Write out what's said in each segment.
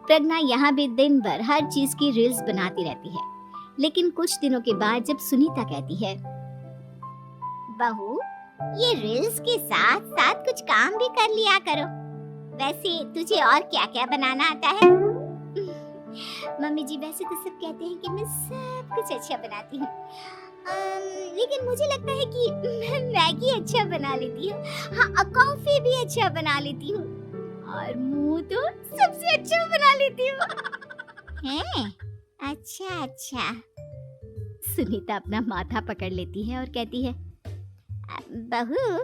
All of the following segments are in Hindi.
प्रज्ञा यहाँ भी दिन भर हर चीज की रील्स बनाती रहती है। लेकिन कुछ दिनों के बाद जब सुनीता कहती है, बहू, ये रील्स के साथ साथ कुछ काम भी कर लिया करो। वैसे तुझे और क्या क्या बनाना आता है? मम्मी जी, वैसे तो सब कहते हैं कि मैं सब कुछ अच्छा बनाती हूँ, लेकिन मुझे लगता है कि मैं मैगी अच्छा बना लेती हूँ, हाँ, कॉफी भी अच्छा बना लेती हूँ, और मुंह तो सबसे अच्छा बना लेती हूँ। हैं? अच्छा अच्छा। सुनीता अपना माथा पकड़ लेती है और कहती है, बहू,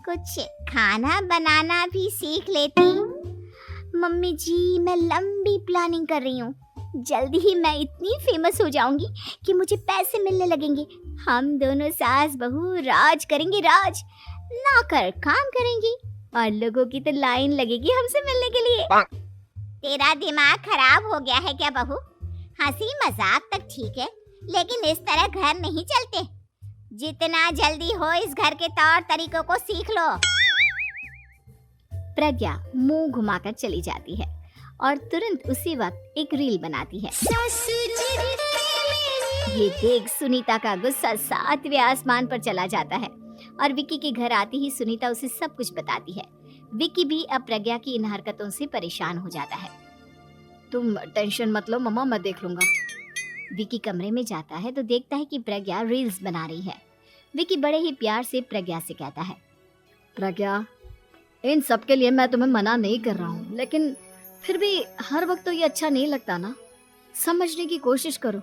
कुछ खाना बनाना भी सीख लेती। मम्मी जी, मैं लंबी प्लानिंग कर रही हूँ। जल्दी ही मैं इतनी फेमस हो जाऊंगी कि मुझे पैसे मिलने लगेंगे। हम दोनों सास बहू राज करेंगे, राज। नौकर काम करेंगे और लोगों की तो लाइन लगेगी हमसे मिलने के लिए। तेरा दिमाग खराब हो गया है क्या बहू? हंसी मजाक तक ठीक है, लेकिन इस तरह घर नहीं चलते। जितना जल्दी हो इस घर के तौर तरीकों को सीख लो। प्रज्ञा मुंह घुमाकर चली जाती है और तुरंत उसी वक्त एक रील बनाती है। ये देख सुनीता का गुस्सा 7वें आसमान पर चला जाता है और विक्की के घर आती ही सुनीता उसे सब कुछ बताती है। विक्की भी अब प्रज्ञा की इन हरकतों से परेशान हो जाता है। तुम टेंशन मत लो मम्मा, मैं देख लूंगा। विक्की कमरे में जाता है तो देखता है कि प्रज्ञा रील्स बना रही है। विक्की बड़े ही प्यार से प्रज्ञा से कहता है, प्रज्ञा, इन सब के लिए मैं तुम्हें मना नहीं कर रहा हूँ, लेकिन फिर भी हर वक्त तो ये अच्छा नहीं लगता ना। समझने की कोशिश करो,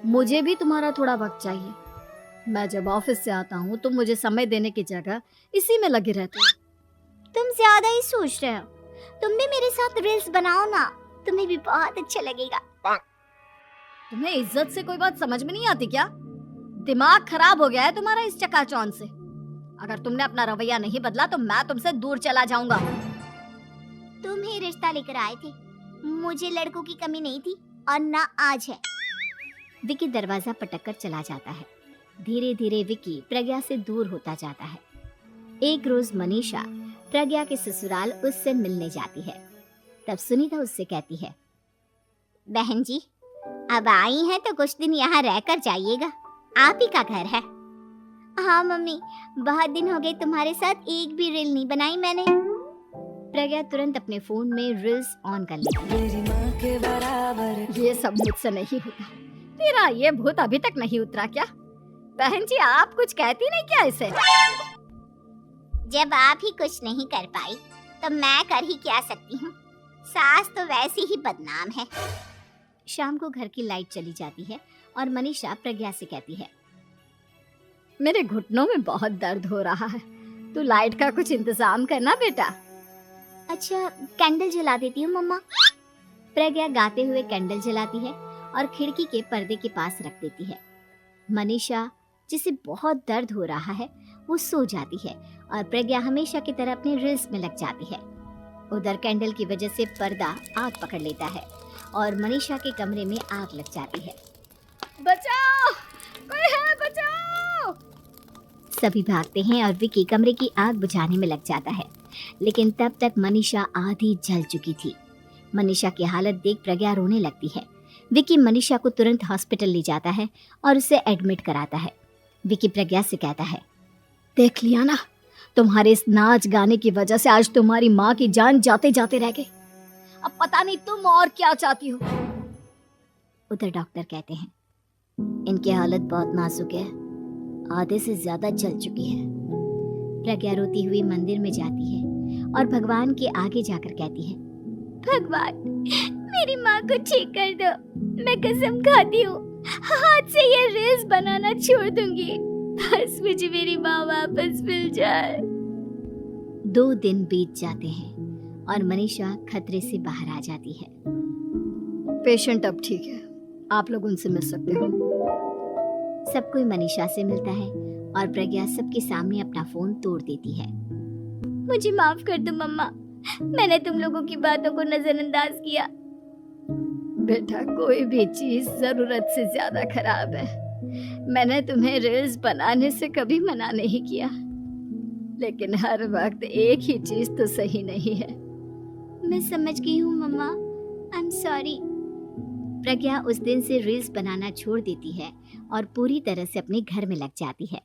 मुझे भी तुम्हारा थोड़ा वक्त चाहिए। मैं जब ऑफिस से आता हूँ तो मुझे समय देने की जगह इसी में लगे रहते हो। तुम ज्यादा ही सोच रहे हो। तुम भी मेरे साथ रील्स बनाओ ना, तुम्हें भी बहुत अच्छा लगेगा। तुम्हें इज्जत से कोई बात समझ में नहीं आती क्या? दिमाग खराब हो गया है तुम्हारा इस चकाचौंध से। अगर तुमने अपना रवैया नहीं बदला तो मैं तुमसे दूर चला जाऊंगा। तुम ही रिश्ता लेकर आए थे, मुझे लड़कों की कमी नहीं थी और ना आज है। विक्की दरवाजा पटककर चला जाता है। धीरे धीरे विक्की प्रज्ञा से दूर होता जाता है। एक रोज मनीषा प्रज्ञा के ससुराल उससे मिलने जाती है। तब सुनीता उससे कहती है, बहन जी, अब आई हैं तो कुछ दिन यहाँ रहकर जाइएगा, आप ही का घर है। हाँ मम्मी, बहुत दिन हो गए तुम्हारे साथ एक भी रील नहीं बनाई मैंने। प्रज्ञा तुरंत अपने फोन में रील्स ऑन कर लेती है। ये सब मुझसे नहीं होता। तेरा ये भूत अभी तक नहीं उतरा क्या? बहन जी, आप कुछ कहती नहीं क्या इसे? जब आप ही कुछ नहीं कर पाई तो मैं कर ही क्या सकती हूँ। सास तो वैसी ही बदनाम है। शाम को घर की लाइट चली जाती है और मनीषा प्रज्ञा से कहती है, मेरे घुटनों में बहुत दर्द हो रहा है, तू लाइट का कुछ इंतजाम करना बेटा। अच्छा, कैंडल जला देती हूँ मम्मा। प्रज्ञा गाते हुए कैंडल जलाती है और खिड़की के पर्दे के पास रख देती है। मनीषा, जिसे बहुत दर्द हो रहा है, वो सो जाती है और प्रज्ञा हमेशा की तरह अपने रील्स में लग जाती है। उधर कैंडल की वजह से पर्दा आग पकड़ लेता है और मनीषा के कमरे में आग लग जाती है। बचाओ, कोई है, बचाओ! सभी भागते हैं और विक्की कमरे की आग बुझाने में लग जाता है, लेकिन तब तक मनीषा आधी जल चुकी थी। मनीषा की हालत देख प्रज्ञा रोने लगती है। विक्की मनीषा को तुरंत हॉस्पिटल ले जाता है और उसे एडमिट कराता है। विक्की प्रज्ञा से कहता है, देख लिया ना, तुम्हारे इस नाच गाने की वजह से आज तुम्हारी माँ की जान जाते जाते रह गई। अब पता नहीं तुम और क्या चाहती हो। उधर डॉक्टर कहते हैं, इनकी हालत बहुत नाजुक है, आधे से ज्यादा जल चुकी है। प्रज्ञा रोती हुई मंदिर में जाती है और भगवान के आगे जाकर कहती है, भगवान, मेरी माँ को ठीक कर दो। मैं कसम खाती हूँ, हाथ से ये रील्स बनाना छोड़ दूंगी। बस मुझे मेरी माँ वापस मिल जाए। 2 दिन बीत जाते हैं और मनीषा खतरे से बाहर आ जाती है। पेशेंट अब ठीक है, आप लोग उनसे मिल सकते हो। सब कोई मनीषा से मिलता है और प्रज्ञा सबके सामने अपना फोन तोड़ देती है। मुझे माफ कर दो मम्मा, मैंने तुम लोगों की बातों को नजरअंदाज किया। बेटा, कोई भी चीज जरूरत से ज्यादा खराब है। मैंने तुम्हें रील्स बनाने से कभी मना नहीं किया, लेकिन हर वक्त एक ही चीज तो सही नहीं है। मैं समझ गई हूँ मम्मा, आई एम सॉरी। प्रज्ञा उस दिन से रील्स बनाना छोड़ देती है और पूरी तरह से अपने घर में लग जाती है।